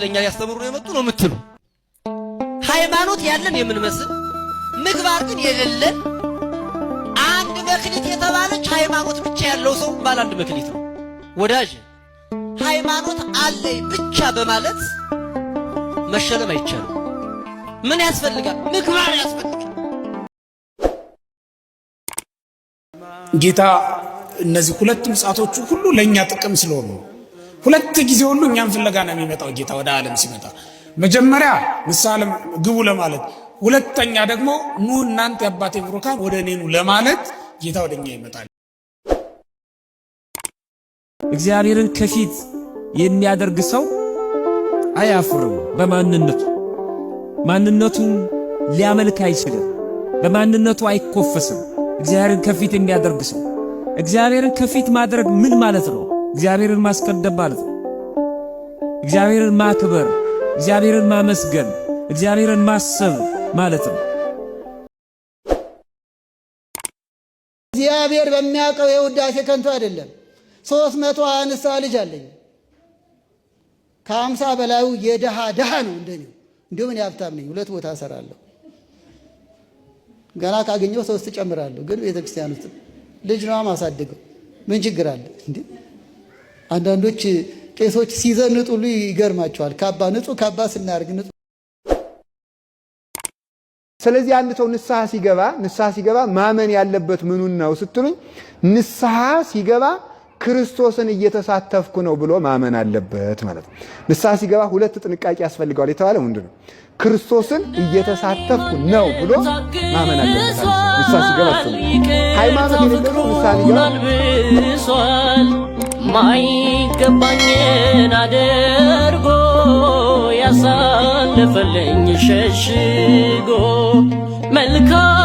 ለኛ ያስተምሩ የመጡ ነው የምትሉ ሃይማኖት ያለን የምንመስል ምግባር ግን የሌለን አንድ መክሊት የተባለች ሃይማኖት ብቻ ያለው ሰው ባለ አንድ መክሊት ነው። ወዳጅ ሃይማኖት አለኝ ብቻ በማለት መሸለም አይቻልም። ምን ያስፈልጋል? ምግባር ያስፈልጋል። ጌታ እነዚህ ሁለት ምጽአቶቹ ሁሉ ለኛ ጥቅም ስለሆኑ ሁለት ጊዜ ሁሉ እኛን ፍለጋ ነው የሚመጣው ጌታ ወደ ዓለም ሲመጣ። መጀመሪያ ምሳሌ ግቡ ለማለት፣ ሁለተኛ ደግሞ ኑ እናንተ የአባቴ ብሩካን ወደ እኔ ኑ ለማለት ጌታ ወደኛ ይመጣል። እግዚአብሔርን ከፊት የሚያደርግ ሰው አያፍርም። ማንነቱን ሊያመልክ አይችልም። በማንነቱ አይኮፈስም። እግዚአብሔርን ከፊት የሚያደርግ ሰው እግዚአብሔርን ከፊት ማድረግ ምን ማለት ነው? እግዚአብሔርን ማስቀደም ማለት ነው። እግዚአብሔርን ማክበር፣ እግዚአብሔርን ማመስገን፣ እግዚአብሔርን ማሰብ ማለት ነው። እግዚአብሔር በሚያውቀው የውዳሴ ከንቱ አይደለም። 300 ንስሐ ልጅ አለኝ። ከ50 በላዩ የደሃ ነው እንደኔው። እንዲሁም እኔ ሀብታም ነኝ፣ 2 ቦታ እሰራለሁ። ገና ካገኘው 3 ጨምራለሁ። ግን ቤተክርስቲያን ውስጥ ልጅ ነው ማሳደገው። ምን ችግር አለ እንዴ? አንዳንዶች ቄሶች ሲዘንጡሉ ይገርማቸዋል። ካባ ንጹህ ካባ ስናርግ ንጹህ። ስለዚህ አንድ ሰው ንስሐ ሲገባ ማመን ያለበት ምኑን ነው ስትሉኝ፣ ንስሐ ሲገባ ክርስቶስን እየተሳተፍኩ ነው ብሎ ማመን አለበት ማለት ነው። ንስሐ ሲገባ 2 ጥንቃቄ ያስፈልገዋል የተባለው ምንድነው? ክርስቶስን እየተሳተፍኩ ነው ብሎ ማመን አለበት። ንስሐ ሲገባ ሃይማኖት የሌለው ንስሐ ሲገባ ማይገባኝን አድርጎ ያሳለፈልኝ ሸሽጎ መልካም